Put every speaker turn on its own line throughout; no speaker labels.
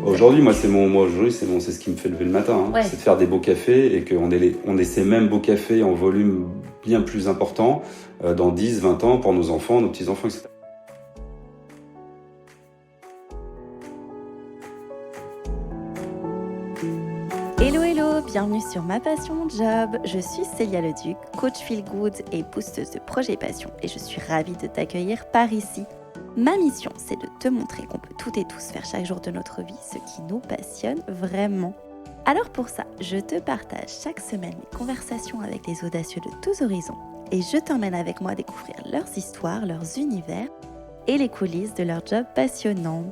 Aujourd'hui, c'est ce qui me fait lever le matin.
Ouais.
C'est de faire des beaux cafés et qu'on ait ces mêmes beaux cafés en volume bien plus important dans 10, 20 ans pour nos enfants, nos petits-enfants, etc.
Hello, bienvenue sur Ma Passion Mon Job. Je suis Célia Leduc, coach feel good et boosteuse de projets passion et je suis ravie de t'accueillir par ici. Ma mission, c'est de te montrer qu'on peut toutes et tous faire chaque jour de notre vie ce qui nous passionne vraiment. Alors pour ça, je te partage chaque semaine mes conversations avec les audacieux de tous horizons et je t'emmène avec moi découvrir leurs histoires, leurs univers et les coulisses de leur job passionnant.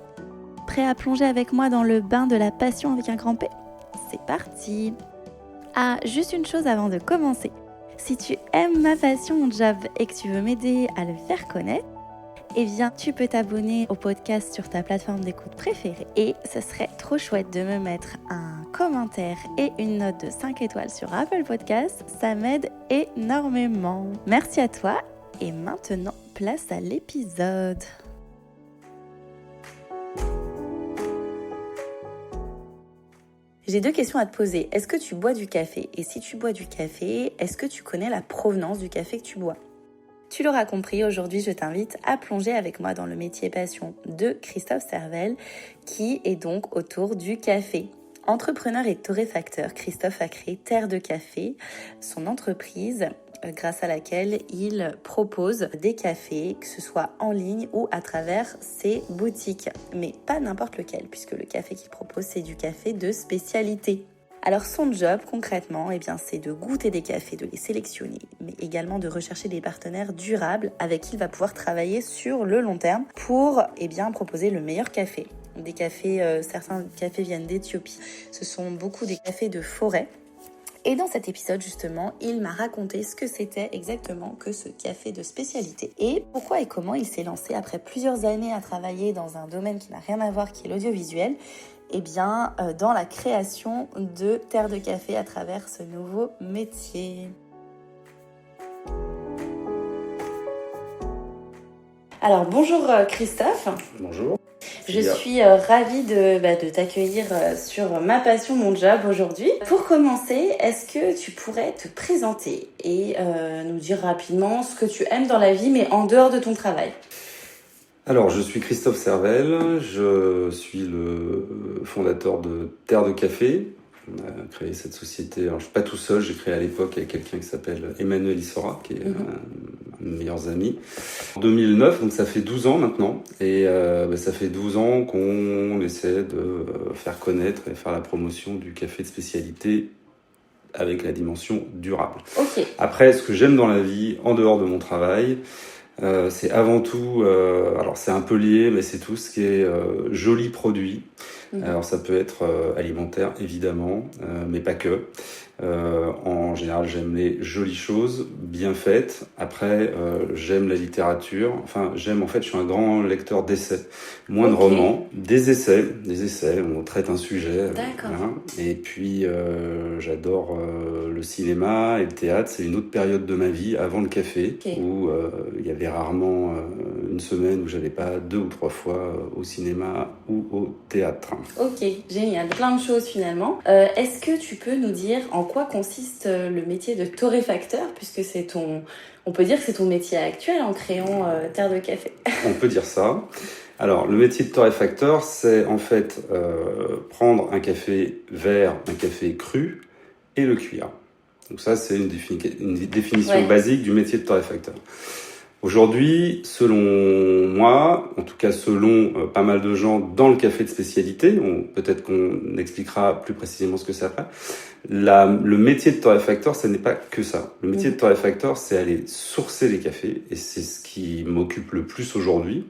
Prêt à plonger avec moi dans le bain de la passion avec un grand P ? C'est parti! Ah, juste une chose avant de commencer. Si tu aimes Ma Passion Mon Job et que tu veux m'aider à le faire connaître, eh bien, tu peux t'abonner au podcast sur ta plateforme d'écoute préférée. Et ce serait trop chouette de me mettre un commentaire et une note de 5 étoiles sur Apple Podcast. Ça m'aide énormément. Merci à toi. Et maintenant, place à l'épisode. J'ai 2 questions à te poser. Est-ce que tu bois du café ? Et si tu bois du café, est-ce que tu connais la provenance du café que tu bois ? Tu l'auras compris, aujourd'hui je t'invite à plonger avec moi dans le métier passion de Christophe Servel, qui est donc autour du café. Entrepreneur et torréfacteur, Christophe a créé Terre de Café, son entreprise grâce à laquelle il propose des cafés, que ce soit en ligne ou à travers ses boutiques. Mais pas n'importe lequel, puisque le café qu'il propose, c'est du café de spécialité. Alors son job concrètement, c'est de goûter des cafés, de les sélectionner, mais également de rechercher des partenaires durables avec qui il va pouvoir travailler sur le long terme pour proposer le meilleur café. Des cafés, certains cafés viennent d'Éthiopie, ce sont beaucoup des cafés de forêt. Et dans cet épisode, justement, il m'a raconté ce que c'était exactement que ce café de spécialité et pourquoi et comment il s'est lancé après plusieurs années à travailler dans un domaine qui n'a rien à voir, qui est l'audiovisuel, dans la création de Terre de Café à travers ce nouveau métier. Alors, bonjour Christophe.
Bonjour.
Je suis ravie de t'accueillir sur Ma Passion Mon Job aujourd'hui. Pour commencer, est-ce que tu pourrais te présenter et nous dire rapidement ce que tu aimes dans la vie, mais en dehors de ton travail ?
Alors, je suis Christophe Servel, je suis le fondateur de Terre de Café. On a créé cette société, alors je ne suis pas tout seul, j'ai créé à l'époque avec quelqu'un qui s'appelle Emmanuel Issora, qui est un de mes meilleurs amis. En 2009, donc ça fait 12 ans maintenant, et ça fait 12 ans qu'on essaie de faire connaître et faire la promotion du café de spécialité avec la dimension durable.
Okay.
Après, ce que j'aime dans la vie, en dehors de mon travail, c'est avant tout, alors c'est un peu lié, mais c'est tout ce qui est jolis produits. Alors ça peut être alimentaire évidemment, mais pas que. En général, j'aime les jolies choses bien faites. Après, j'aime la littérature. Je suis un grand lecteur d'essais, moins de romans, des essais. On traite un sujet.
D'accord.
Et puis, j'adore le cinéma et le théâtre. C'est une autre période de ma vie avant le café, où il y avait rarement une semaine où j'allais pas 2 ou 3 fois au cinéma ou au théâtre.
Ok, génial. Plein de choses finalement. Est-ce que tu peux nous dire en quoi consiste le métier de torréfacteur, puisque on peut dire que c'est ton métier actuel en créant Terre de Café.
On peut dire ça. Alors, le métier de torréfacteur, c'est en fait prendre un café vert, un café cru et le cuire. Donc ça, c'est une définition basique du métier de torréfacteur. Aujourd'hui, selon moi, en tout cas selon pas mal de gens dans le café de spécialité, peut-être qu'on expliquera plus précisément ce que c'est après, le métier de torréfacteur, ce n'est pas que ça. Le métier de torréfacteur, c'est aller sourcer les cafés, et c'est ce qui m'occupe le plus aujourd'hui.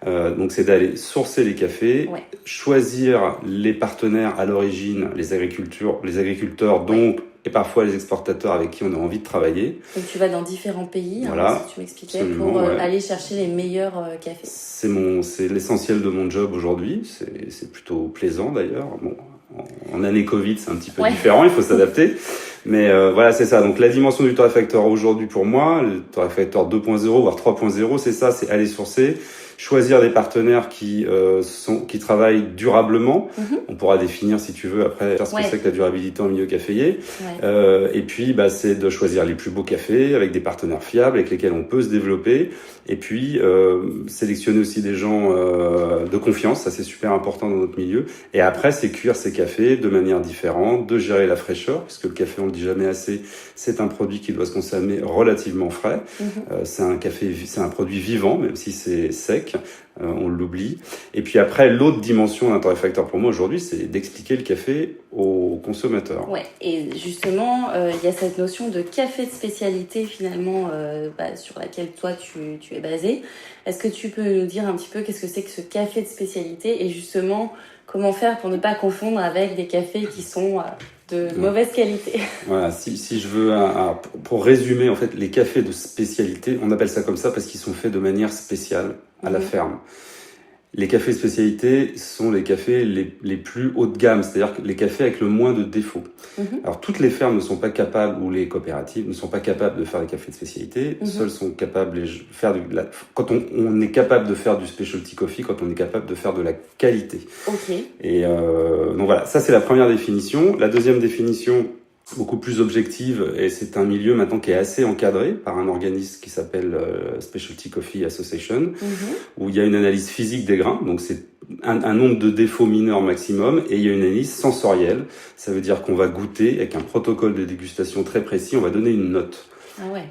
Donc c'est d'aller sourcer les cafés, choisir les partenaires à l'origine, les agriculteurs donc, et parfois les exportateurs avec qui on a envie de travailler. Donc
tu vas dans différents pays, si tu m'expliquais, pour aller chercher les meilleurs cafés.
C'est l'essentiel de mon job aujourd'hui, c'est plutôt plaisant d'ailleurs. Bon, en année Covid, c'est un petit peu différent, il faut s'adapter. Mais c'est ça. Donc la dimension du torréfacteur aujourd'hui pour moi, le torréfacteur 2.0 voire 3.0, c'est ça, c'est aller sourcer, choisir des partenaires qui travaillent durablement. On pourra définir, si tu veux, après, ce que c'est que la durabilité en milieu caféier. Et puis, c'est de choisir les plus beaux cafés avec des partenaires fiables avec lesquels on peut se développer. Et puis, sélectionner aussi des gens de confiance, ça c'est super important dans notre milieu. Et après, c'est cuire ces cafés de manière différente, de gérer la fraîcheur, puisque le café, on le dit jamais assez, c'est un produit qui doit se consommer relativement frais. C'est un produit vivant, même si c'est sec, on l'oublie. Et puis après, l'autre dimension d'un torréfacteur pour moi aujourd'hui, c'est d'expliquer le café aux consommateurs.
Ouais, et justement, il y a cette notion de café de spécialité finalement sur laquelle toi tu es basé. Est-ce que tu peux nous dire un petit peu qu'est-ce que c'est que ce café de spécialité et justement comment faire pour ne pas confondre avec des cafés qui sont de mauvaise qualité?
Voilà, si je veux, pour résumer, en fait, les cafés de spécialité, on appelle ça comme ça parce qu'ils sont faits de manière spéciale à la ferme. Les cafés spécialités sont les cafés les plus haut de gamme, c'est-à-dire les cafés avec le moins de défauts. Alors, toutes les fermes ne sont pas capables, ou les coopératives ne sont pas capables de faire des cafés de spécialité. Seuls sont capables de faire quand on est capable de faire du specialty coffee, quand on est capable de faire de la qualité. Et donc voilà, ça c'est la première définition. La deuxième définition, beaucoup plus objective, et c'est un milieu maintenant qui est assez encadré par un organisme qui s'appelle Specialty Coffee Association, où il y a une analyse physique des grains, donc c'est un nombre de défauts mineurs maximum, et il y a une analyse sensorielle, ça veut dire qu'on va goûter avec un protocole de dégustation très précis, on va donner une note.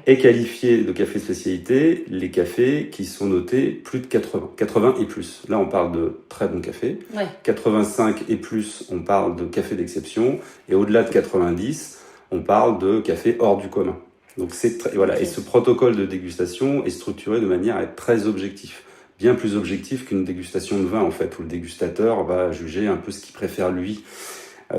Et qualifier de café spécialité les cafés qui sont notés plus de 80 et plus. Là, on parle de très bon café. 85 et plus, on parle de café d'exception. Et au-delà de 90, on parle de café hors du commun. Donc voilà. Et ce protocole de dégustation est structuré de manière à être très objectif. Bien plus objectif qu'une dégustation de vin, en fait, où le dégustateur va juger un peu ce qu'il préfère lui.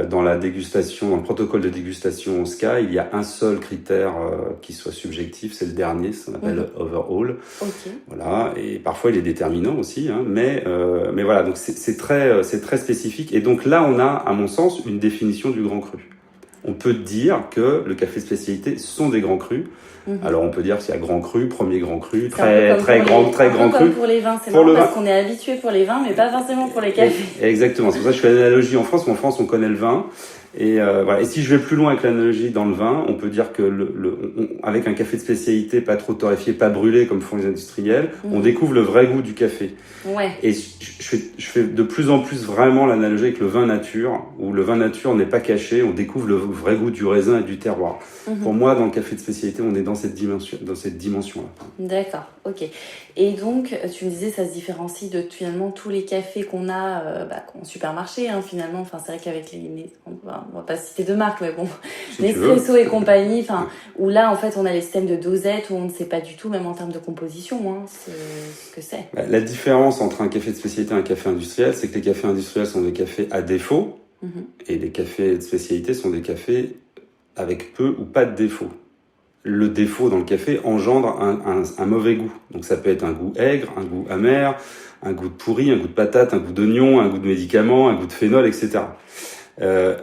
Dans la dégustation, dans le protocole de dégustation SCA, il y a un seul critère qui soit subjectif, c'est le dernier, ça s'appelle overall. Voilà, et parfois il est déterminant aussi, mais voilà, donc c'est très spécifique. Et donc là, on a, à mon sens, une définition du grand cru. On peut dire que le café spécialité sont des grands crus. Alors on peut dire qu'il y a grand cru, premier grand cru, très grand cru.
Comme pour les vins, c'est marrant parce qu'on est habitué pour les vins, mais pas forcément pour les cafés.
Exactement, c'est pour ça que je fais l'analogie en France. En France, on connaît le vin. Et voilà. Et si je vais plus loin avec l'analogie dans le vin, on peut dire que avec un café de spécialité, pas trop torréfié, pas brûlé comme font les industriels, on découvre le vrai goût du café. Et je fais de plus en plus vraiment l'analogie avec le vin nature, où le vin nature n'est pas caché, on découvre le vrai goût du raisin et du terroir. Pour moi, dans le café de spécialité, on est dans cette dimension-là.
D'accord, ok. Et donc, tu me disais, ça se différencie de finalement tous les cafés qu'on a en supermarché, finalement. Enfin, c'est vrai qu'avec on va pas citer de marque, mais bon, Nespresso et compagnie, où là, en fait, on a les systèmes de dosette où on ne sait pas du tout, même en termes de composition, ce que c'est.
La différence entre un café de spécialité et un café industriel, c'est que les cafés industriels sont des cafés à défaut, et les cafés de spécialité sont des cafés avec peu ou pas de défaut. Le défaut dans le café engendre un mauvais goût. Donc ça peut être un goût aigre, un goût amer, un goût de pourri, un goût de patate, un goût d'oignon, un goût de médicament, un goût de phénol, etc.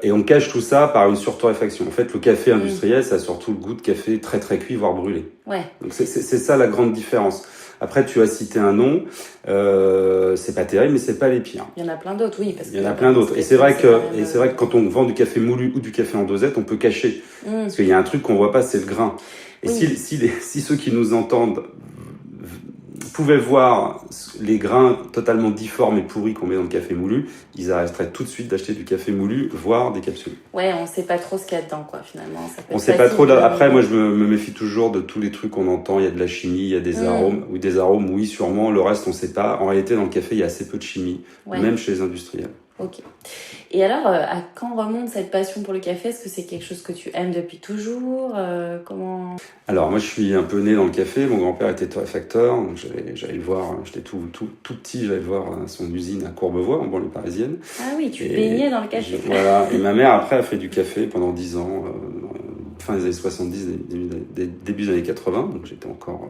Et on cache tout ça par une surtorréfaction. En fait, le café industriel, ça a surtout le goût de café très très cuit, voire brûlé. Donc c'est ça la grande différence. Après, tu as cité un nom, c'est pas terrible, mais c'est pas les pires.
Il y en a plein d'autres, oui.
Il y en a plein d'autres. Et c'est vrai que quand on vend du café moulu ou du café en dosette, on peut cacher. Parce qu'il y a un truc qu'on voit pas, c'est le grain. Et si ceux qui nous entendent pouvaient voir les grains totalement difformes et pourris qu'on met dans le café moulu, ils arrêteraient tout de suite d'acheter du café moulu, voire des capsules.
Ouais, on sait pas trop ce qu'il y a dedans, quoi, finalement.
On sait pas trop. Après, moi, je me méfie toujours de tous les trucs qu'on entend. Il y a de la chimie, il y a des arômes, oui, sûrement. Le reste, on sait pas. En réalité, dans le café, il y a assez peu de chimie, même chez les industriels.
Ok. Et alors, à quand remonte cette passion pour le café? Est-ce que c'est quelque chose que tu aimes depuis toujours? Comment?
Alors, moi, je suis un peu né dans le café. Mon grand-père était torréfacteur, donc j'allais le voir. J'étais tout petit, j'allais le voir à son usine à Courbevoie, en banlieue parisienne.
Ah oui, tu baignais dans le café.
Voilà. Et ma mère, après, a fait du café pendant 10 ans, fin des années 70, début des années 80. Donc, j'étais encore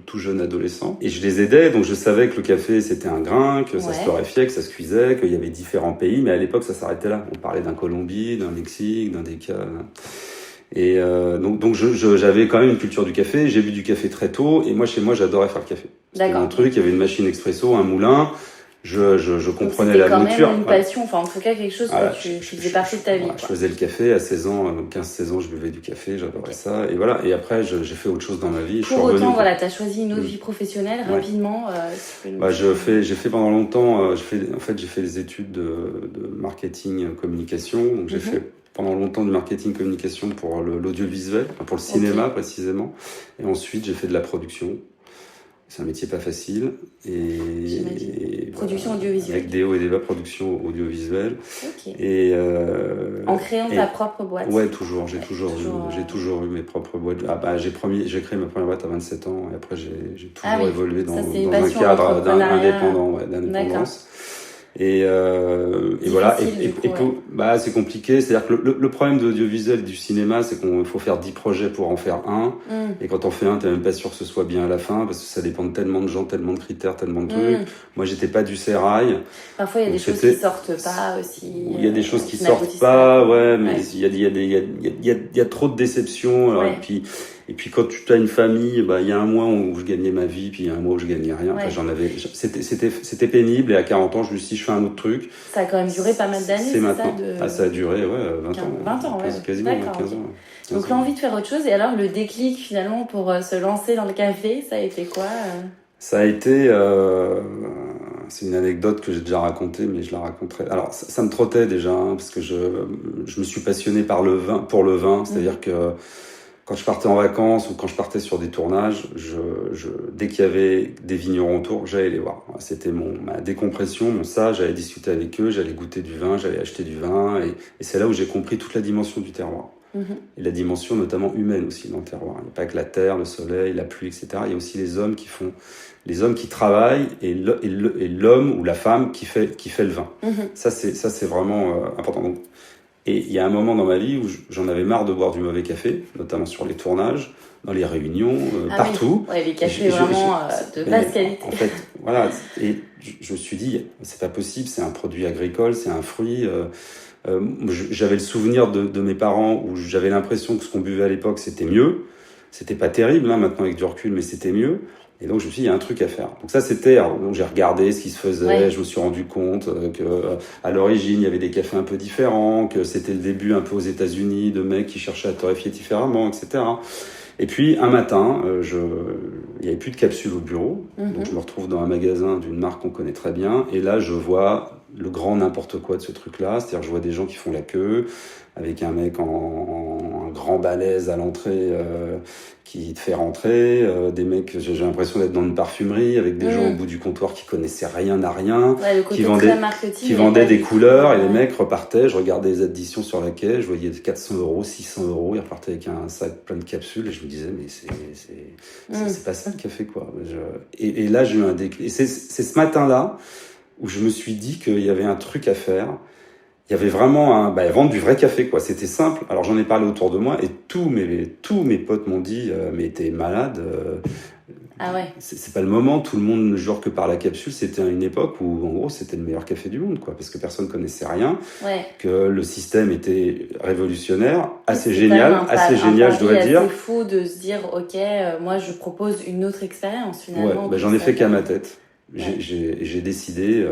tout jeune adolescent. Et je les aidais, donc je savais que le café, c'était un grain, que ça se torréfiait, que ça se cuisait, qu'il y avait différents pays. Mais à l'époque, ça s'arrêtait là. On parlait d'un Colombie, d'un Mexique, d'un Déca. Et donc j'avais quand même une culture du café. J'ai bu du café très tôt. Et moi, chez moi, j'adorais faire le café. C'était un truc. Il y avait une machine expresso, un moulin. Je comprenais la mouture.
C'était quand même une passion, enfin en tout cas quelque chose que tu faisais partie de ta vie.
Je faisais le café à 16 ans, 15-16 ans, je buvais du café, j'adorais ça. Et voilà, et après j'ai fait autre chose dans ma vie.
Pour autant, voilà, tu as choisi une autre vie professionnelle rapidement.
J'ai fait pendant longtemps, j'ai fait des études de marketing communication, donc j'ai fait pendant longtemps du marketing communication pour l'audiovisuel, pour le cinéma précisément. Et ensuite j'ai fait de la production. C'est un métier pas facile.
Production audiovisuelle.
Avec des hauts et des bas, production audiovisuelle.
Ok.
Et,
en créant ta propre boîte.
Ouais, toujours. J'ai toujours eu mes propres boîtes. J'ai créé ma première boîte à 27 ans et après j'ai toujours évolué dans un cadre d'indépendance. Et voilà. C'est compliqué. C'est-à-dire que le problème de l'audiovisuel du cinéma, c'est qu'il faut faire 10 projets pour en faire un. Et quand on fait un, t'es même pas sûr que ce soit bien à la fin, parce que ça dépend de tellement de gens, tellement de critères, tellement de trucs. Moi, j'étais pas du sérail.
Parfois, il y a des choses qui sortent pas aussi.
Il y a des choses qui sortent pas, mais il y a trop de déceptions. Alors, et puis quand tu as une famille, il y a un mois où je gagnais ma vie, puis il y a un mois où je gagnais rien. C'était pénible, et à 40 ans, je me suis dit, je fais un autre truc.
Ça a quand même duré pas mal d'années, c'est
maintenant.
ça
Ça a duré, 20 ans.
20 ans,
quasiment 15 ans.
Donc l'envie de faire autre chose, et alors le déclic finalement pour se lancer dans le café, ça a été quoi
Ça a été... c'est une anecdote que j'ai déjà racontée, mais je la raconterai. Alors, ça me trottait déjà, parce que je me suis passionné pour le vin, c'est-à-dire que quand je partais en vacances ou quand je partais sur des tournages, dès qu'il y avait des vignerons autour, j'allais les voir. C'était ma décompression, j'allais discuter avec eux, j'allais goûter du vin, j'allais acheter du vin, et c'est là où j'ai compris toute la dimension du terroir. Et la dimension notamment humaine aussi dans le terroir. Il n'y a pas que la terre, le soleil, la pluie, etc. Il y a aussi les hommes qui travaillent et l'homme ou la femme qui fait le vin. Ça c'est vraiment important. Donc, et il y a un moment dans ma vie où j'en avais marre de boire du mauvais café, notamment sur les tournages, dans les réunions, partout.
Oui. Ouais, les cafés vraiment de basse qualité.
En fait, voilà. Et je me suis dit, c'est pas possible, c'est un produit agricole, c'est un fruit. J'avais le souvenir de mes parents où j'avais l'impression que ce qu'on buvait à l'époque, c'était mieux. C'était pas terrible, maintenant avec du recul, mais c'était mieux. Et donc, je me suis dit, il y a un truc à faire. Donc ça, donc j'ai regardé ce qui se faisait, je me suis rendu compte que à l'origine, il y avait des cafés un peu différents, que c'était le début un peu aux États-Unis de mecs qui cherchaient à torréfier différemment, etc. Et puis, un matin, il n'y avait plus de capsules au bureau. Donc, je me retrouve dans un magasin d'une marque qu'on connaît très bien. Et là, je vois le grand n'importe quoi de ce truc-là. C'est-à-dire que je vois des gens qui font la queue, avec un mec en grand balèze à l'entrée qui te fait rentrer, des mecs, j'ai l'impression d'être dans une parfumerie, avec des gens au bout du comptoir qui connaissaient rien à rien, qui vendaient des couleurs, et les mecs repartaient, je regardais les additions sur la quai, je voyais 400 €, 600 €, ils repartaient avec un sac plein de capsules, et je me disais, mais c'est pas ça le café, quoi. Et là, j'ai eu un déclic. Et c'est ce matin-là où je me suis dit qu'il y avait un truc à faire. Il y avait vraiment vendre du vrai café, quoi. C'était simple. Alors j'en ai parlé autour de moi et tous mes potes m'ont dit mais t'es malade.
Ah ouais.
C'est pas le moment. Tout le monde ne jure que par la capsule. C'était une époque où en gros c'était le meilleur café du monde, quoi, parce que personne connaissait rien. Que le système était révolutionnaire, assez génial, je dois dire.
C'est fou de se dire ok, moi je propose une autre expérience finalement.
Ouais, j'en ai fait qu'à ma tête. J'ai décidé.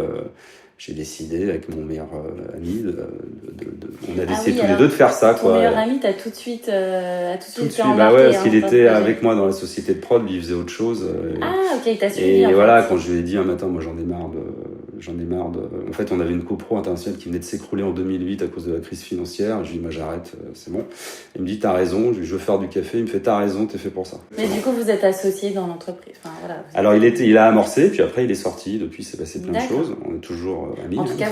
J'ai décidé avec mon meilleur ami, on a décidé tous les deux de faire ça.
Ton meilleur ami t'a tout de suite embarqué.
Parce qu'il était avec moi dans la société de prod, lui il faisait autre chose.
Ok, il t'a suivi.
Et voilà, quand je lui ai dit un matin, moi j'en ai marre de... En fait, on avait une copro internationale qui venait de s'écrouler en 2008 à cause de la crise financière. Je lui ai dit, moi j'arrête, c'est bon. Il me dit, t'as raison, je veux faire du café. Il me fait, t'as raison, t'es fait pour ça.
Mais du coup, vous êtes associés dans l'entreprise.
Alors il a amorcé, puis après il est sorti. Depuis, il s'est passé plein de choses. On est toujours amis.
En tout cas,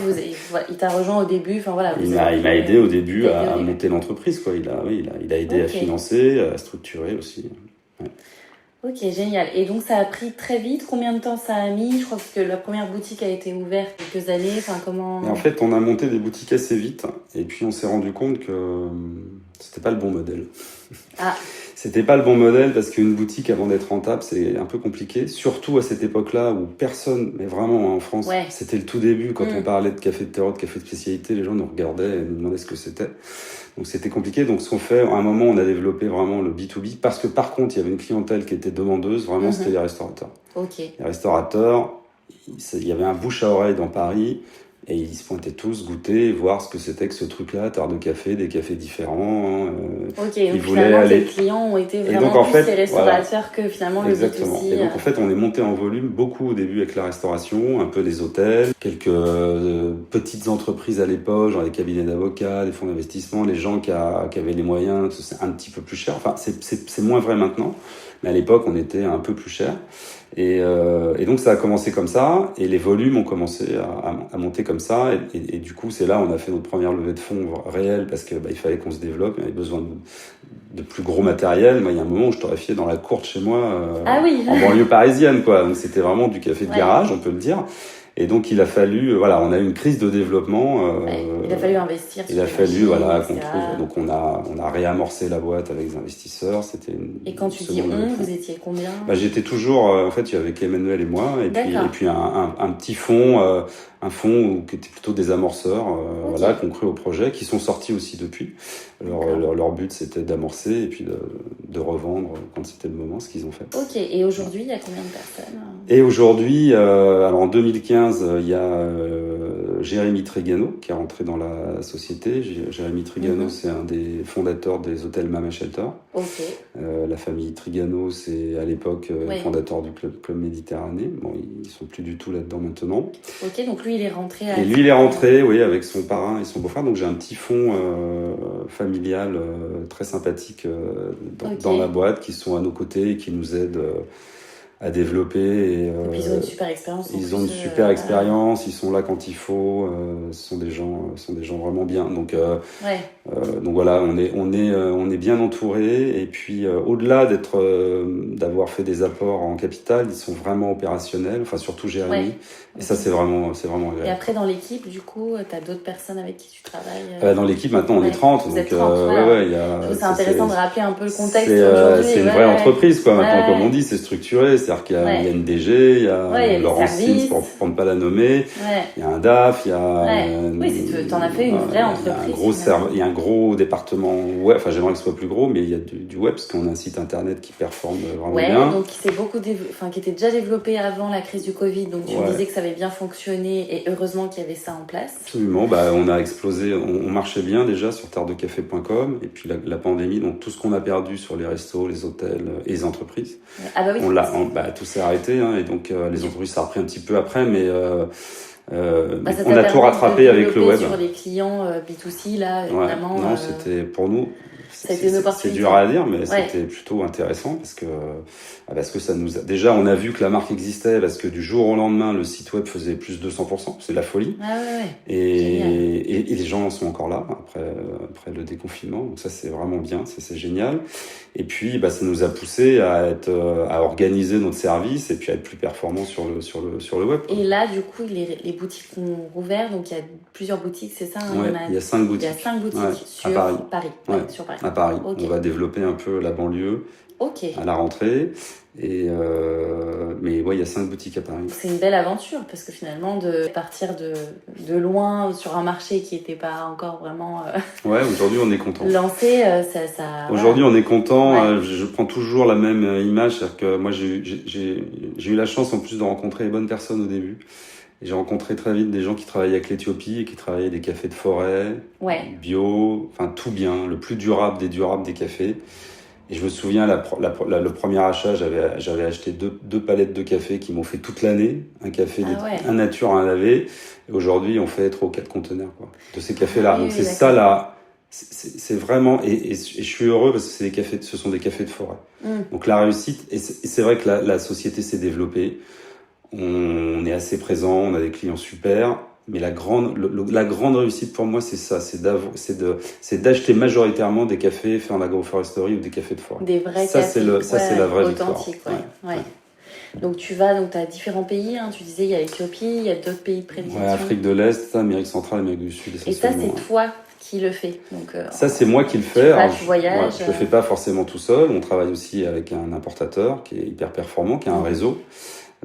il t'a rejoint au début.
Il m'a aidé au début à monter l'entreprise, quoi. Il a aidé à financer, à structurer aussi. Ouais.
Ok, génial. Et donc ça a pris très vite. Combien de temps ça a mis? Je crois que la première boutique a été ouverte quelques années. Comment...
Et en fait, on a monté des boutiques assez vite. Et puis on s'est rendu compte que c'était pas le bon modèle. C'était pas le bon modèle parce qu'une boutique, avant d'être rentable, c'est un peu compliqué. Surtout à cette époque-là où personne, mais vraiment en France, c'était le tout début. Quand on parlait de café de terroir, de café de spécialité, les gens nous regardaient et nous demandaient ce que c'était. Donc c'était compliqué. Donc ce qu'on fait, à un moment, on a développé vraiment le B2B parce que par contre, il y avait une clientèle qui était demandeuse. Vraiment, c'était les restaurateurs. Les restaurateurs, il y avait un bouche à oreille dans Paris. Et ils se pointaient tous goûter, voir ce que c'était que ce truc-là, Terre de Café, des cafés différents.
Donc finalement, tes clients ont été vraiment
donc,
plus les restaurateurs que finalement le
Exactement.
B2C.
Et donc en fait, on est monté en volume beaucoup au début avec la restauration, un peu les hôtels, quelques petites entreprises à l'époque, genre les cabinets d'avocats, les fonds d'investissement, les gens qui avaient les moyens, c'est un petit peu plus cher. Enfin, c'est moins vrai maintenant, mais à l'époque, on était un peu plus cher. Et donc ça a commencé comme ça, et les volumes ont commencé à monter comme ça, et du coup c'est là on a fait notre première levée de fonds réelle parce que il fallait qu'on se développe, on avait besoin de plus gros matériel. Moi il y a un moment où je torréfiais dans la courte chez moi, en banlieue parisienne quoi, donc c'était vraiment du café de garage, on peut le dire. Et donc il a fallu, on a eu une crise de développement.
Il a fallu investir.
Il a fallu, qu'on trouve. Donc on a réamorcé la boîte avec des investisseurs.
Et quand tu dis vous étiez combien?
J'étais toujours, en fait, avec Emmanuel et moi, et puis un petit fonds, un fonds qui était plutôt des amorceurs, qui ont cru au projet, qui sont sortis aussi depuis. Leur but c'était d'amorcer et puis de revendre quand c'était le moment, ce qu'ils ont fait.
Ok. Et aujourd'hui, il y a combien de personnes?
Et aujourd'hui, alors en 2015, il y a Jérémy Trigano qui est rentré dans la société. Jérémy Trigano, c'est un des fondateurs des hôtels Mama Shelter. La famille Trigano, c'est à l'époque fondateur du club Méditerranée. Bon, ils sont plus du tout là-dedans maintenant.
Ok, donc lui il est rentré.
Et lui il est rentré, oui, avec son parrain et son beau-frère. Donc j'ai un petit fonds familial très sympathique dans la boîte qui sont à nos côtés et qui nous aident à développer. Et
puis ils ont une super expérience.
Ils ont une super expérience, ils sont là quand il faut. Ce sont des gens vraiment bien. Donc voilà, on est bien entouré. Et puis au-delà d'avoir fait des apports en capital, ils sont vraiment opérationnels. Enfin surtout Jérémy. Et ça c'est vraiment agréable.
Et après dans l'équipe, du coup, t'as d'autres personnes avec qui tu travailles?
Dans l'équipe maintenant on est 30.
Vous
donc
êtes 30, c'est intéressant de rappeler un peu le contexte aujourd'hui.
C'est une vraie entreprise quoi. Maintenant comme on dit, c'est structuré. C'est-à-dire qu'il y a une DG, il y a Laurence Sims pour ne pas la nommer, il y a un DAF, il y a...
t'en as fait une vraie entreprise.
Il y a un gros département web, enfin j'aimerais que ce soit plus gros, mais il y a du web parce qu'on a un site internet qui performe vraiment bien.
Donc qui était déjà développé avant la crise du Covid, donc tu me disais que ça avait bien fonctionné et heureusement qu'il y avait ça en place.
Absolument, on a explosé, on marchait bien déjà sur terredecafé.com et puis la pandémie, donc tout ce qu'on a perdu sur les restos, les hôtels et les entreprises, tout s'est arrêté et donc les entreprises ça a repris un petit peu après, mais on a tout rattrapé avec le web.
Sur les clients B2C là, évidemment.
Non, c'était pour nous.
C'était une opportunité.
C'est dur à dire, mais c'était plutôt intéressant parce que ça nous a... Déjà, on a vu que la marque existait parce que du jour au lendemain, le site web faisait plus de 200%. C'est de la folie. Et les gens sont encore là après le déconfinement. Donc ça, c'est vraiment bien. Ça, c'est génial. Et puis, ça nous a poussé à organiser notre service et puis à être plus performant sur le web.
Et là, du coup, les boutiques ont rouvert. Donc, il y a plusieurs boutiques, c'est ça?
Il y a 5 boutiques.
Il y a 5 boutiques sur Paris. Sur Paris.
À Paris. On va développer un peu la banlieue à la rentrée. Mais il y a 5 boutiques à Paris.
C'est une belle aventure parce que finalement, de partir de loin sur un marché qui n'était pas encore vraiment
aujourd'hui on est content.
Lancé,
Aujourd'hui on est content. Je prends toujours la même image. C'est-à-dire que moi j'ai eu la chance en plus de rencontrer les bonnes personnes au début. Et j'ai rencontré très vite des gens qui travaillaient avec l'Éthiopie et qui travaillaient des cafés de forêt, bio, enfin tout bien, le plus durable des cafés. Et je me souviens, le premier achat, j'avais acheté deux palettes de café qui m'ont fait toute l'année. Un café, un nature, un lavé. Et aujourd'hui, on fait 3 ou 4 conteneurs de ces cafés-là. Donc c'est ça là, c'est vraiment... Et je suis heureux parce que ce sont des cafés de forêt. Donc la réussite, et c'est vrai que la société s'est développée. On est assez présent, on a des clients super. Mais la grande réussite pour moi, c'est ça, c'est d'acheter majoritairement des cafés faits en agroforesterie ou des cafés de forêt.
Des vrais
cafés. Ça, c'est la vraie
authentique,
victoire.
Donc tu as différents pays, tu disais il y a l'Éthiopie, il y a d'autres pays de prédilection.
Afrique de l'Est, Amérique centrale, Amérique du Sud.
Et ça, c'est toi qui le fait. Donc,
ça, c'est moi qui le fais.
Tu voyages.
Je le fais pas forcément tout seul. On travaille aussi avec un importateur qui est hyper performant, qui a un réseau.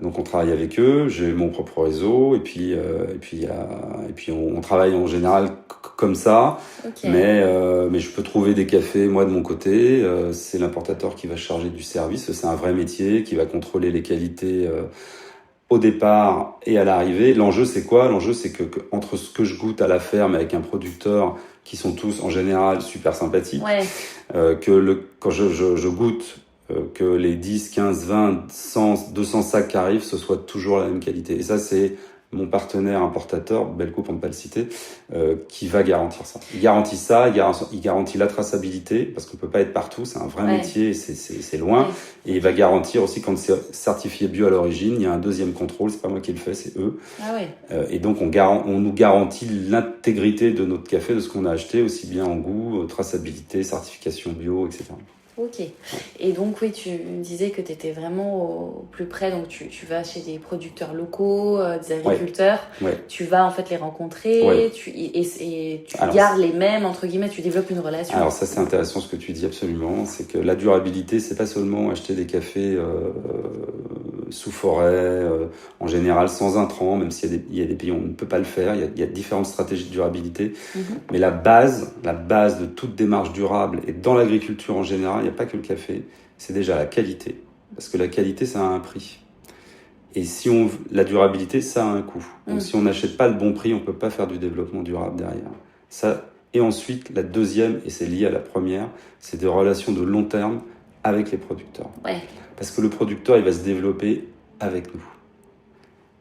Donc on travaille avec eux. J'ai mon propre réseau et puis on travaille en général comme ça.
Okay.
Mais je peux trouver des cafés moi de mon côté. C'est l'importateur qui va se charger du service. C'est un vrai métier qui va contrôler les qualités. Au départ et à l'arrivée, l'enjeu c'est quoi? L'enjeu c'est que entre ce que je goûte à la ferme avec un producteur qui sont tous en général super sympathiques, quand je goûte que les 10, 15, 20, 100, 200 sacs qui arrivent, ce soit toujours la même qualité. Et ça c'est mon partenaire importateur, Belco pour ne pas le citer, qui va garantir ça. Il garantit ça, il garantit la traçabilité, parce qu'on peut pas être partout, c'est un vrai métier, c'est loin. Et il va garantir aussi quand c'est certifié bio à l'origine, il y a un deuxième contrôle, c'est pas moi qui le fais, c'est eux. Et donc on nous garantit l'intégrité de notre café, de ce qu'on a acheté, aussi bien en goût, traçabilité, certification bio, etc.
Ok. Et donc, oui, tu me disais que tu étais vraiment au plus près. Donc, tu vas chez des producteurs locaux, des agriculteurs. Tu vas en fait les rencontrer. Tu gardes les mêmes, entre guillemets, tu développes une relation.
Alors, ça, c'est intéressant ce que tu dis absolument. C'est que la durabilité, c'est pas seulement acheter des cafés sous forêt, en général sans intrants, même s'il y a des pays où on ne peut pas le faire. Il y a différentes stratégies de durabilité. Mais la base de toute démarche durable et dans l'agriculture en général, il n'y a pas que le café, c'est déjà la qualité. Parce que la qualité, ça a un prix. Et la durabilité, ça a un coût. Donc si on n'achète pas le bon prix, on ne peut pas faire du développement durable derrière. Ça, et ensuite, la deuxième, et c'est lié à la première, c'est des relations de long terme avec les producteurs. Parce que le producteur, il va se développer avec nous.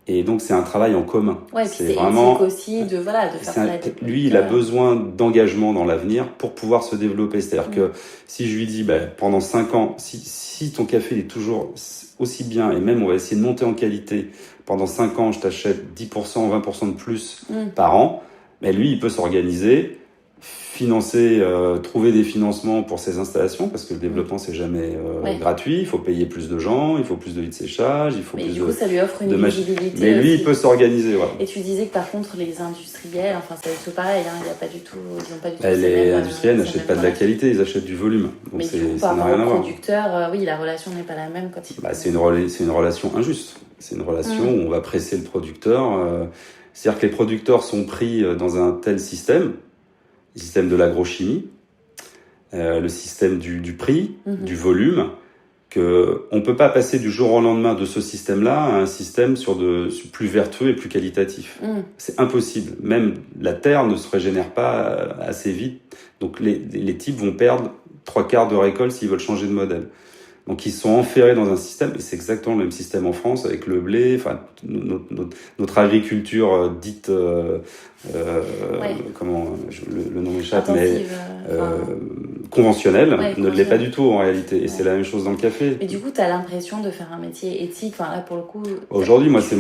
Et donc, c'est un travail en commun.
C'est vraiment éthique aussi de faire ça.
Lui, il a besoin d'engagement dans l'avenir pour pouvoir se développer. C'est-à-dire que si je lui dis, pendant 5 ans, si ton café est toujours aussi bien, et même on va essayer de monter en qualité, pendant 5 ans, je t'achète 10%, 20% de plus par an, mais lui, il peut s'organiser, financer, trouver des financements pour ses installations, parce que le développement, c'est jamais gratuit. Il faut payer plus de gens, il faut plus de lits de séchage, il faut plus de... Mais du
coup, ça lui offre une visibilité.
Mais lui, il peut s'organiser, voilà.
Et tu disais que par contre, les industriels, ça va être tout pareil, il y a pas du tout, ils n'ont pas du tout...
Les industriels n'achètent pas de la qualité, ils achètent du volume. Donc
mais du coup,
ça n'a rien à voir.
Producteur, la relation n'est pas la même quand il...
C'est une relation injuste. C'est une relation où on va presser le producteur. C'est-à-dire que les producteurs sont pris dans un tel système, le système de l'agrochimie, le système du prix, du volume, que on peut pas passer du jour au lendemain de ce système-là à un système sur plus vertueux et plus qualitatif. C'est impossible. Même la terre ne se régénère pas assez vite. Donc les types vont perdre 3/4 de récolte s'ils veulent changer de modèle. Donc ils sont enferrés dans un système, et c'est exactement le même système en France avec le blé, notre agriculture dite, le nom m'échappe, mais conventionnelle, ne l'est pas du tout en réalité. Et c'est la même chose dans le café.
Mais du coup, tu as l'impression de faire un métier éthique. Là, pour le coup.
Aujourd'hui, c'est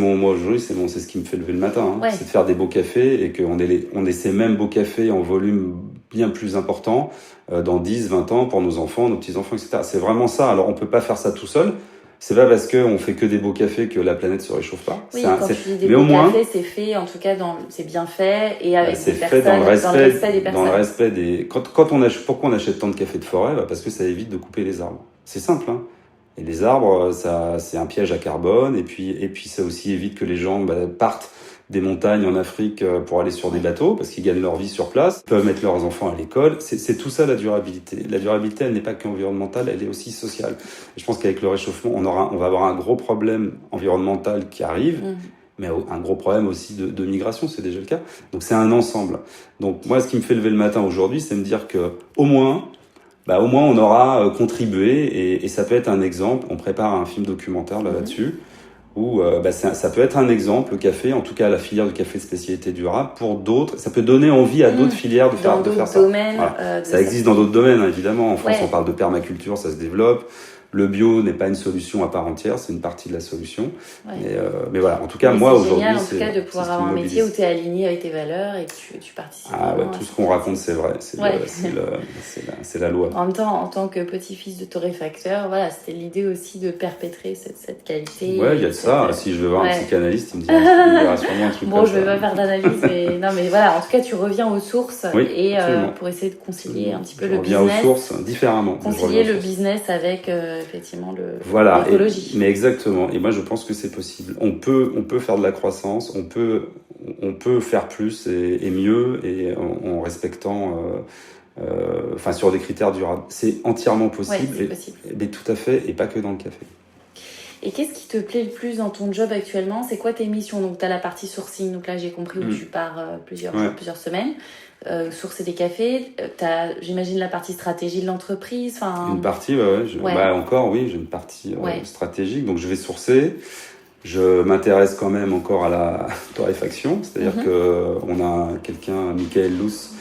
ce qui me fait lever le matin. C'est de faire des beaux cafés et qu'on ait ces mêmes beaux cafés en volume bien plus important dans 10, 20 ans pour nos enfants, nos petits-enfants, etc. C'est vraiment ça. Alors, on peut pas faire ça tout seul. C'est pas parce qu'on fait que des beaux cafés que la planète se réchauffe pas.
Oui, quand tu dis des beaux cafés, c'est fait, en tout cas, c'est bien fait et avec des personnes,
dans le respect
des personnes.
Dans le respect des... Pourquoi on achète tant de café de forêt? Parce que ça évite de couper les arbres. C'est simple, hein. Et les arbres, c'est un piège à carbone. Et puis ça aussi évite que les gens partent des montagnes en Afrique pour aller sur des bateaux, parce qu'ils gagnent leur vie sur place, ils peuvent mettre leurs enfants à l'école. C'est tout ça la durabilité. La durabilité, elle n'est pas qu'environnementale, elle est aussi sociale. Et je pense qu'avec le réchauffement, on va avoir un gros problème environnemental qui arrive, mais un gros problème aussi de migration, c'est déjà le cas. Donc c'est un ensemble. Donc moi, ce qui me fait lever le matin aujourd'hui, c'est me dire que au moins on aura contribué, et ça peut être un exemple. On prépare un film documentaire là-dessus, où ça peut être un exemple, le café, en tout cas la filière de café de spécialité durable, pour d'autres. Ça peut donner envie à d'autres filières de faire ça.
Domaines,
ça existe dans d'autres domaines, évidemment. En France, on parle de permaculture, ça se développe. Le bio n'est pas une solution à part entière, c'est une partie de la solution.
Ouais.
Mais voilà, en tout cas,
mais
moi
c'est
aujourd'hui,
génial, en tout cas, de pouvoir avoir un métier où tu es aligné avec tes valeurs et que tu participes.
Ah ouais, tout ce qu'on raconte, c'est vrai. C'est la loi.
En même temps, en tant que petit-fils de torréfacteur, voilà, c'était l'idée aussi de perpétrer cette qualité.
Ouais, il y a de ça. Si je veux voir un psychanalyste, il me dira sûrement un truc
bon,
comme
je vais pas faire d'analyse, mais non, mais voilà, en tout cas, tu reviens aux sources et pour essayer de concilier un petit peu le business.
Je reviens aux sources différemment.
Concilier le business avec effectivement
voilà,
l'écologie.
Mais exactement. Et moi, je pense que c'est possible. On peut faire de la croissance, on peut faire plus et mieux et en respectant. Sur des critères durables. C'est entièrement possible.
Ouais, c'est possible.
Mais tout à fait, et pas que dans le café.
Et qu'est-ce qui te plaît le plus dans ton job actuellement? C'est quoi tes missions? Donc, tu as la partie sourcing, donc là, j'ai compris où tu pars plusieurs semaines. Sourcer des cafés. Tu as, j'imagine, la partie stratégie de l'entreprise.
Une partie, j'ai une partie stratégique. Donc, je vais sourcer. Je m'intéresse quand même encore à la torréfaction. C'est-à-dire qu'on a quelqu'un, Michael Luce,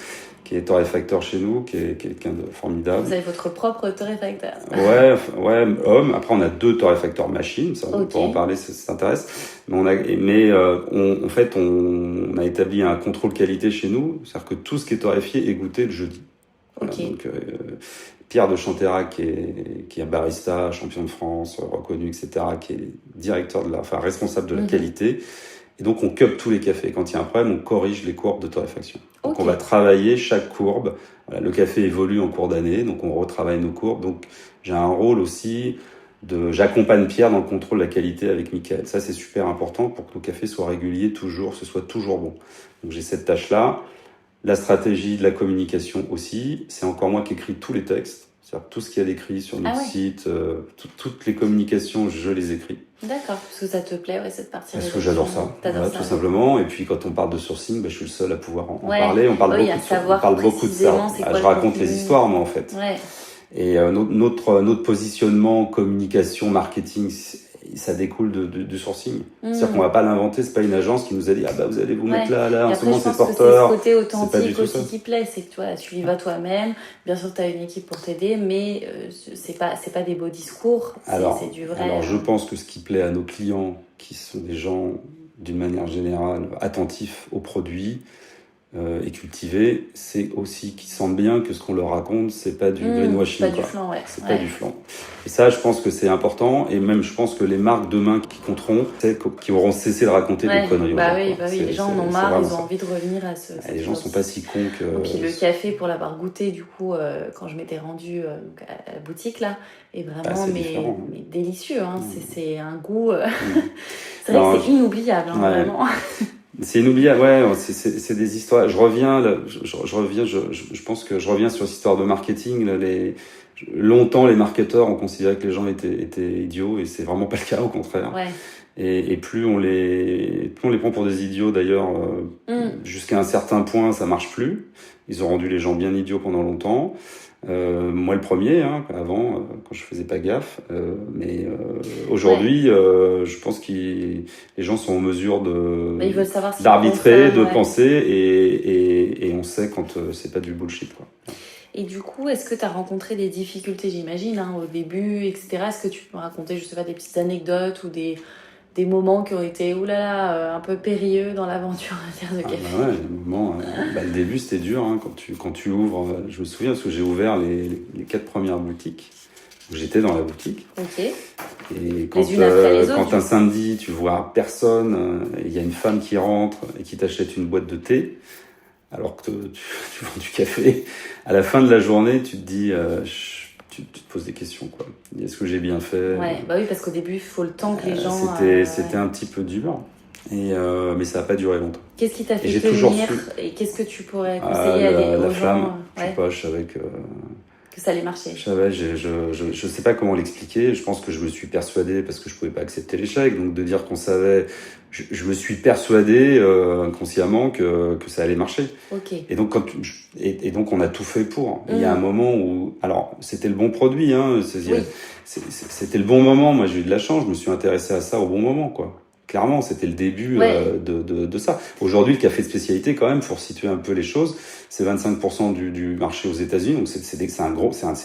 qui est torréfacteur chez nous, qui est quelqu'un de formidable.
Vous avez votre propre torréfacteur.
Ouais, homme. Après, on a 2 torréfacteurs machines, ça, on peut en parler si ça t'intéresse. On a établi un contrôle qualité chez nous, c'est-à-dire que tout ce qui est torréfié est goûté le jeudi. Voilà, donc, Pierre de Chanterac, qui est barista, champion de France, reconnu, etc., qui est responsable de la qualité. Et donc, on cup tous les cafés. Quand il y a un problème, on corrige les courbes de torréfaction. Donc, on va travailler chaque courbe. Voilà, le café évolue en cours d'année, donc on retravaille nos courbes. Donc, j'ai un rôle aussi j'accompagne Pierre dans le contrôle de la qualité avec Michael. Ça, c'est super important pour que nos cafés soient réguliers toujours, ce soit toujours bon. Donc, j'ai cette tâche-là. La stratégie de la communication aussi. C'est encore moi qui écris tous les textes. C'est-à-dire tout ce qu'il y a d'écrit sur notre site, toutes les communications, je les écris.
D'accord, parce que ça te plaît, cette partie.
Parce que j'adore ça, tout simplement. Et puis quand on parle de sourcing, je suis le seul à pouvoir en parler. On parle beaucoup de ça. Je raconte les histoires, moi, en fait.
Ouais.
Et notre positionnement, communication, marketing, ça découle du sourcing. C'est-à-dire qu'on va pas l'inventer, c'est pas une agence qui nous a dit vous allez vous mettre là, en ce moment c'est porteur.
C'est ce côté authentique aussi qui plaît, c'est que tu y vas toi-même. Bien sûr, tu as une équipe pour t'aider, mais c'est pas des beaux discours, c'est du vrai.
Alors, je pense que ce qui plaît à nos clients, qui sont des gens d'une manière générale attentifs aux produits, et cultivés, c'est aussi qu'ils sentent bien que ce qu'on leur raconte, c'est pas du greenwashing.
C'est pas du flan,
C'est pas du flan. Et ça, je pense que c'est important. Et même, je pense que les marques demain qui compteront, qui auront cessé de raconter des conneries.
Oui. Les gens en ont marre, ils ont envie de revenir à ce.
Les gens sont pas si cons que.
Et puis le café, pour l'avoir goûté, du coup, quand je m'étais rendue à la boutique là, est vraiment mais délicieux. C'est un goût. C'est vrai que c'est inoubliable, vraiment.
C'est inoubliable, c'est des histoires. Je pense que je reviens sur cette histoire de marketing. Longtemps, les marketeurs ont considéré que les gens étaient idiots, et c'est vraiment pas le cas, au contraire.
Ouais.
Et plus on les prend pour des idiots, d'ailleurs, jusqu'à un certain point, ça marche plus. Ils ont rendu les gens bien idiots pendant longtemps. Moi le premier, avant, quand je faisais pas gaffe, mais aujourd'hui, je pense que les gens sont en mesure d'arbitrer, de penser, et on sait quand c'est pas du bullshit, quoi.
Et du coup, est-ce que tu as rencontré des difficultés, j'imagine, au début, etc. Est-ce que tu peux me raconter, je sais pas, des petites anecdotes ou des moments qui ont été un peu périlleux dans l'aventure de café?
Les moments. Le début, c'était dur, quand tu ouvres. Je me souviens, parce que j'ai ouvert les 4 premières boutiques, où j'étais dans la boutique.
Ok.
Et quand un samedi, tu vois personne, il y a une femme qui rentre et qui t'achète une boîte de thé, alors que tu vends du café, à la fin de la journée, tu te dis... Tu te poses des questions, quoi. Est-ce que j'ai bien fait?
Oui, parce qu'au début, il faut le temps que les gens...
C'était un petit peu dur, mais ça n'a pas duré longtemps.
Qu'est-ce qui t'a fait tenir et qu'est-ce que tu pourrais conseiller aux gens?
Je savais que
ça allait marcher.
Je sais pas comment l'expliquer. Je pense que je me suis persuadé, parce que je pouvais pas accepter l'échec, donc de dire qu'on savait... Je me suis persuadé inconsciemment que ça allait marcher.
Okay.
Et donc donc on a tout fait pour. Il y a un moment où, alors c'était le bon produit, c'était le bon moment. Moi j'ai eu de la chance, je me suis intéressé à ça au bon moment, quoi. Clairement, c'était le début de ça. Aujourd'hui, le café de spécialité, quand même, pour situer un peu les choses, c'est 25% du marché aux États-Unis, donc c'est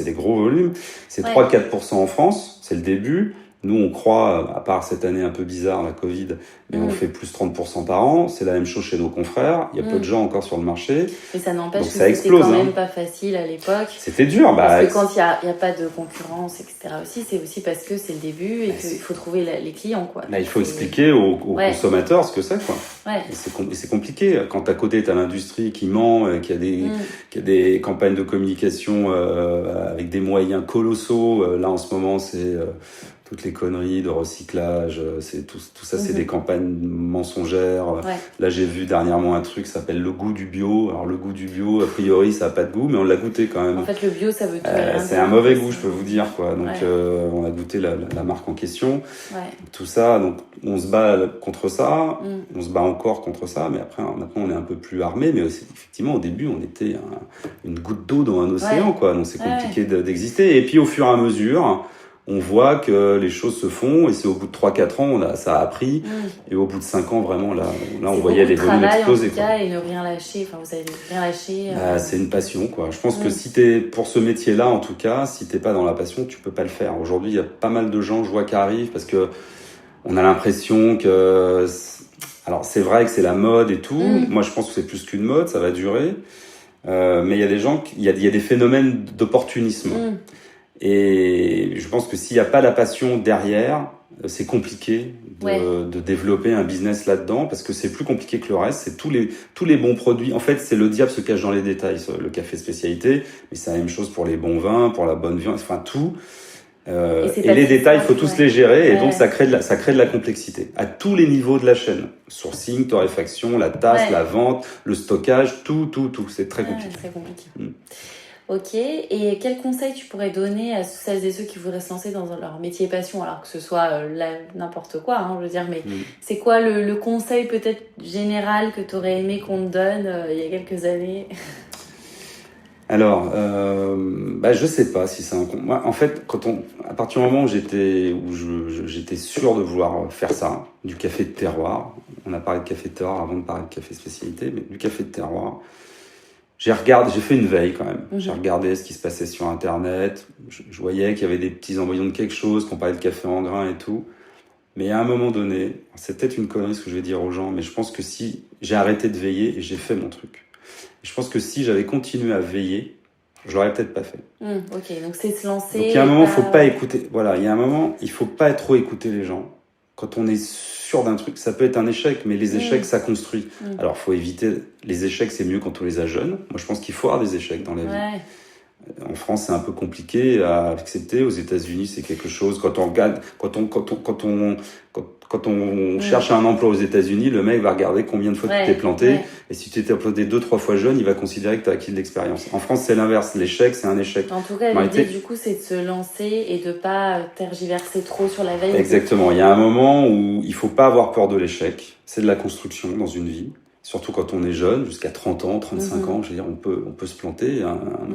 des gros volumes. C'est 3-4% en France, c'est le début. Nous, on croit, à part cette année un peu bizarre, la Covid, mais on fait plus 30% par an. C'est la même chose chez nos confrères. Il y a peu de gens encore sur le marché.
Mais ça n'empêche
donc
que
ça
c'était quand même pas facile à l'époque.
C'était dur.
Parce que quand il y a pas de concurrence, etc. aussi, c'est aussi parce que c'est le début et qu'il faut trouver les clients, quoi.
Là, il faut expliquer aux consommateurs ce que c'est, quoi. Et c'est compliqué. Quand à côté, tu as l'industrie qui ment, qui a des campagnes de communication avec des moyens colossaux. Là, en ce moment, c'est toutes les conneries de recyclage, c'est tout ça, c'est des campagnes mensongères. Là, j'ai vu dernièrement un truc qui s'appelle le goût du bio. Alors, le goût du bio, a priori, ça n'a pas de goût, mais on l'a goûté quand même.
En fait, le bio, ça veut tout rien
c'est un mauvais goût, je peux vous dire, quoi. Donc, on a goûté la marque en question. Tout ça, donc, on se bat contre ça. On se bat encore contre ça, mais après, maintenant, on est un peu plus armé. Mais aussi, effectivement, au début, on était une goutte d'eau dans un océan, quoi. Donc, c'est compliqué d'exister. Et puis, au fur et à mesure, on voit que les choses se font, et c'est au bout de 3-4 ans, ça a appris, et au bout de 5 ans, vraiment, là on voyait les volumes exploser.
En tout cas, et ne rien lâcher, enfin, vous avez rien lâché.
C'est une passion, quoi. Je pense que si t'es, pour ce métier-là, en tout cas, si t'es pas dans la passion, tu peux pas le faire. Aujourd'hui, il y a pas mal de gens, je vois, qui arrivent, parce que on a l'impression que, alors, c'est vrai que c'est la mode et tout. Moi, je pense que c'est plus qu'une mode, ça va durer. Mais il y a des gens, il y a des phénomènes d'opportunisme. Et je pense que s'il n'y a pas la passion derrière, c'est compliqué de développer un business là-dedans, parce que c'est plus compliqué que le reste. C'est tous les bons produits. En fait, c'est le diable se cache dans les détails, le café spécialité. Mais c'est la même chose pour les bons vins, pour la bonne viande, enfin tout. Et les détails, il faut tous les gérer. Et donc, ça crée de la complexité à tous les niveaux de la chaîne. Sourcing, torréfaction, la tasse, la vente, le stockage, tout. C'est très compliqué.
Très compliqué. Ok, et quel conseil tu pourrais donner à celles et ceux qui voudraient se lancer dans leur métier passion, alors que ce soit n'importe quoi, je veux dire, mais c'est quoi le conseil peut-être général que tu aurais aimé qu'on te donne il y a quelques années?
Alors, je sais pas si c'est moi, en fait, à partir du moment où j'étais sûr de vouloir faire ça, du café de terroir, on a parlé de café de terroir avant de parler de café spécialité, mais du café de terroir, j'ai fait une veille quand même. J'ai regardé ce qui se passait sur Internet. Je voyais qu'il y avait des petits embryons de quelque chose, qu'on parlait de café en grains et tout. Mais à un moment donné, c'est peut-être une connerie ce que je vais dire aux gens, mais je pense que si j'ai arrêté de veiller et j'ai fait mon truc. Et je pense que si j'avais continué à veiller, je l'aurais peut-être pas fait.
Ok, donc c'est se lancer.
Donc il y a un moment, faut pas écouter. Voilà, il y a un moment, il faut pas trop écouter les gens. Quand on est sûr d'un truc, ça peut être un échec, mais les échecs, ça construit. Alors, faut éviter les échecs, c'est mieux quand on les a jeunes. Moi, je pense qu'il faut avoir des échecs dans la vie. En France, c'est un peu compliqué à accepter. Aux États-Unis, c'est quelque chose. Quand on regarde, quand on cherche un emploi aux États-Unis, le mec va regarder combien de fois tu t'es planté. Et si tu t'es planté 2-3 fois jeune, il va considérer que tu as acquis de l'expérience. En France, c'est l'inverse. L'échec, c'est un échec.
En tout cas, l'idée, du coup, c'est de se lancer et de pas tergiverser trop sur la veille.
Exactement. Il y a un moment où il faut pas avoir peur de l'échec. C'est de la construction dans une vie. Surtout quand on est jeune, jusqu'à 30 ans, 35 ans, je veux dire, on peut se planter.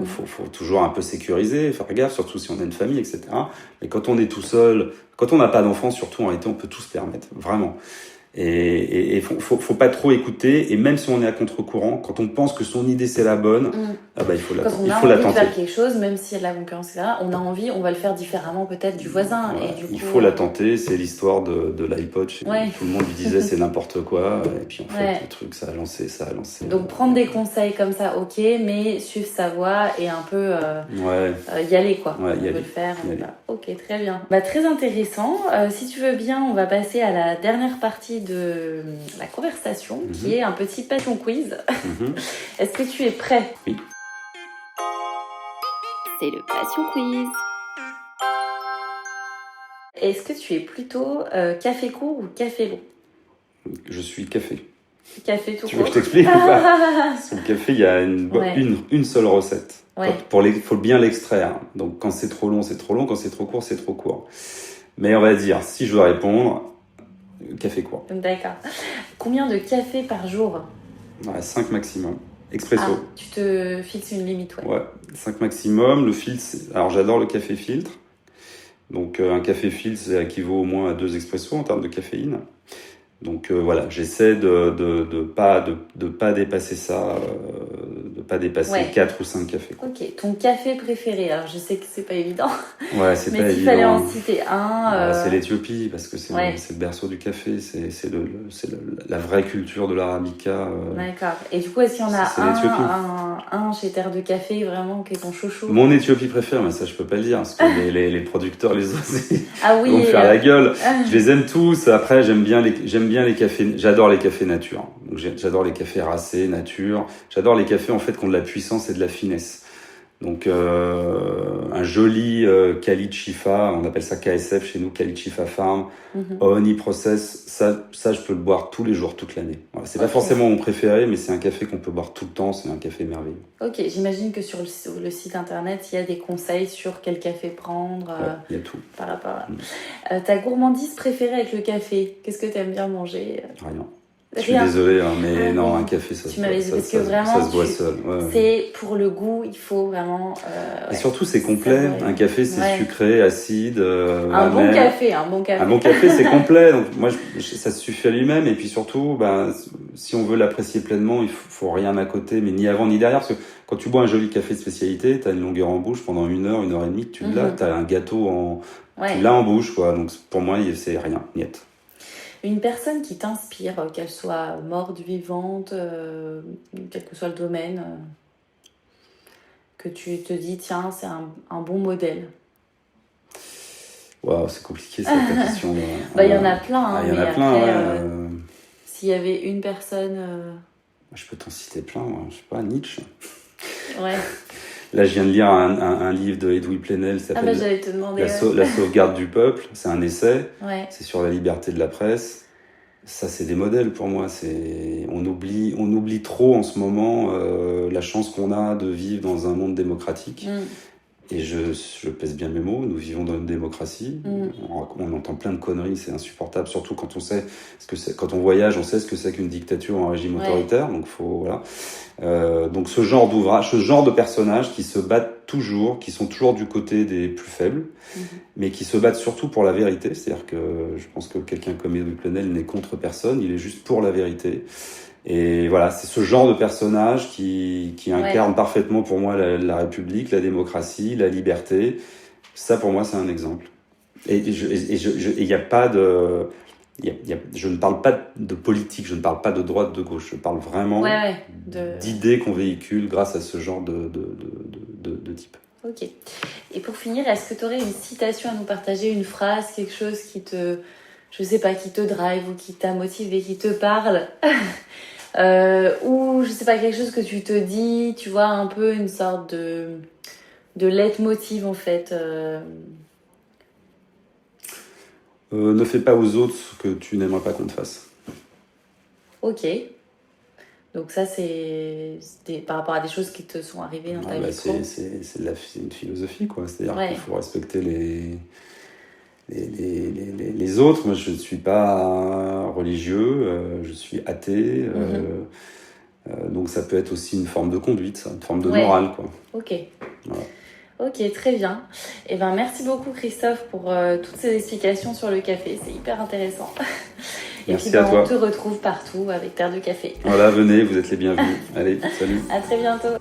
Faut toujours un peu sécuriser, faire gaffe, surtout si on a une famille, etc. Mais quand on est tout seul, quand on n'a pas d'enfant, surtout, en réalité, on peut tout se permettre, vraiment. Et faut pas trop écouter. Et même si on est à contre-courant, quand on pense que son idée c'est la bonne, il faut la tenter.
Quand on a envie de faire quelque chose, même s'il y a de la concurrence, etc., on a envie, on va le faire différemment peut-être du voisin.
Voilà.
Et du coup,
il faut la tenter. C'est l'histoire de l'iPod. Tout le monde lui disait c'est n'importe quoi. Et puis en fait, le truc, ça a lancé.
Donc prendre des conseils comme ça, ok, mais suivre sa voie et un peu y aller, quoi. On veut le faire. Ok, très bien. Très intéressant. Si tu veux bien, on va passer à la dernière partie de la conversation, qui est un petit passion quiz. Est-ce que tu es prêt?
Oui.
C'est le passion quiz. Est-ce que tu es plutôt café court ou café long?
Je suis café.
Café tout court.
Tu veux que je t'explique ou pas? Sur le café, il y a une seule recette. Il faut bien l'extraire. Donc quand c'est trop long, c'est trop long. Quand c'est trop court, c'est trop court. Mais on va dire, si je dois répondre, café court.
D'accord. Combien de cafés par jour?
5 maximum. Expresso.
Tu te fixes une limite,
Ouais, 5 maximum. Le filtre, alors j'adore le café filtre. Donc un café filtre, ça équivaut au moins à 2 expressos en termes de caféine. Donc voilà, j'essaie de pas dépasser ça, de pas dépasser 4 ou 5 cafés, quoi.
Ok, ton café préféré, alors je sais que c'est pas évident,
Ouais, c'est pas
mais s'il
évident.
fallait en citer un...
C'est l'Éthiopie, parce que c'est le berceau du café, c'est la vraie culture de l'arabica.
D'accord. Et du coup, est-ce qu'il y en a un chez Terre de Café, vraiment, qui est ton chouchou?
Mon Éthiopie préférée, mais ça je peux pas le dire, parce que les producteurs, les autres, vont me faire la gueule. Je les aime tous. Après, j'aime bien les cafés. J'adore les cafés nature. Donc j'adore les cafés racés, nature. J'adore les cafés en fait qui ont de la puissance et de la finesse. Donc un joli Khalid Shifa, on appelle ça KSF chez nous, Khalid Shifa Farm, Honey Process, ça je peux le boire tous les jours, toute l'année. Voilà, c'est pas forcément mon préféré, mais c'est un café qu'on peut boire tout le temps, c'est un café merveilleux. Ok, j'imagine que sur le site internet, il y a des conseils sur quel café prendre. Il y a tout. Par rapport à... ta gourmandise préférée avec le café, qu'est-ce que tu aimes bien manger? Rien. Je suis désolée, mais non, un café, ça se boit seul. C'est pour le goût, il faut vraiment... et surtout, c'est complet. Un café, c'est sucré, acide,
un bon café. Un bon
café, c'est complet. Donc, moi, ça se suffit à lui-même. Et puis surtout, si on veut l'apprécier pleinement, il faut rien à côté, mais ni avant ni derrière. Parce que quand tu bois un joli café de spécialité, tu as une longueur en bouche pendant 1 heure, 1 heure et demie, tu l'as. Tu as un gâteau tu l'as en bouche, quoi. Donc, pour moi, c'est rien, niet. Une personne qui t'inspire, qu'elle soit morte, vivante, quel que soit le domaine, que tu te dis, tiens, c'est un bon modèle. Waouh, c'est compliqué cette question. Il y en a plein. Il y en a plein, s'il y avait une personne... Je peux t'en citer plein, je sais pas, Nietzsche. Ouais. Là, je viens de lire un livre de Edoui Plenel qui s'appelle
j'allais te demander,
La sauvegarde du peuple. C'est un essai.
Ouais.
C'est sur la liberté de la presse. Ça, c'est des modèles pour moi. On oublie trop en ce moment la chance qu'on a de vivre dans un monde démocratique. Et je pèse bien mes mots, nous vivons dans une démocratie. On entend plein de conneries, c'est insupportable, surtout quand on sait quand on voyage, on sait ce que c'est qu'une dictature ou un régime autoritaire. Donc donc ce genre d'ouvrage, ce genre de personnages qui se battent toujours, qui sont toujours du côté des plus faibles, mais qui se battent surtout pour la vérité. C'est-à-dire que je pense que quelqu'un comme Edoui Plenel n'est contre personne, il est juste pour la vérité. Et voilà, c'est ce genre de personnage qui incarne parfaitement pour moi la République, la démocratie, la liberté. Ça, pour moi, c'est un exemple. Et il n'y a pas de... je ne parle pas de politique, je ne parle pas de droite, de gauche. Je parle vraiment d'idées qu'on véhicule grâce à ce genre de type. Ok. Et pour finir, est-ce que tu aurais une citation à nous partager, une phrase, quelque chose qui te... je sais pas, qui te drive ou qui t'a motivé, qui te parle ou je sais pas, quelque chose que tu te dis, tu vois, un peu une sorte de leitmotiv en fait. Ne fais pas aux autres ce que tu n'aimerais pas qu'on te fasse. Ok. Donc ça, c'est par rapport à des choses qui te sont arrivées dans ta vie pro. C'est une philosophie, quoi. C'est-à-dire qu'il faut respecter les autres. Moi, je ne suis pas religieux, je suis athée. Donc ça peut être aussi une forme de conduite, une forme de morale, quoi. Ok. Voilà. Ok, très bien. Eh ben, merci beaucoup Christophe pour toutes ces explications sur le café, c'est hyper intéressant. Et merci puis à toi. On te retrouve partout avec Terre de Café. Voilà, venez, vous êtes les bienvenus. Allez, salut. À très bientôt.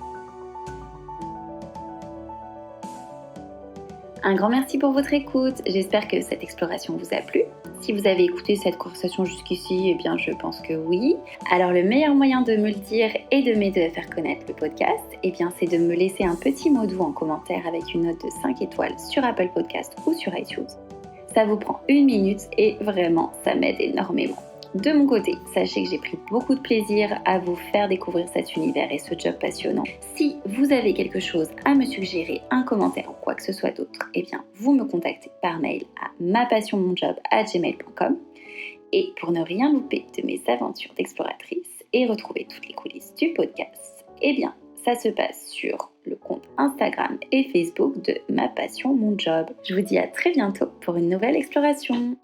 Un grand merci pour votre écoute. J'espère que cette exploration vous a plu. Si vous avez écouté cette conversation jusqu'ici, eh bien je pense que oui. Alors le meilleur moyen de me le dire et de m'aider à faire connaître le podcast, eh bien c'est de me laisser un petit mot doux en commentaire avec une note de 5 étoiles sur Apple Podcast ou sur iTunes. Ça vous prend 1 minute et vraiment ça m'aide énormément. De mon côté, sachez que j'ai pris beaucoup de plaisir à vous faire découvrir cet univers et ce job passionnant. Si vous avez quelque chose à me suggérer, un commentaire ou quoi que ce soit d'autre, eh bien, vous me contactez par mail à mapassionmonjob@gmail.com. Et pour ne rien louper de mes aventures d'exploratrice et retrouver toutes les coulisses du podcast, eh bien, ça se passe sur le compte Instagram et Facebook de Ma Passion Mon Job. Je vous dis à très bientôt pour une nouvelle exploration.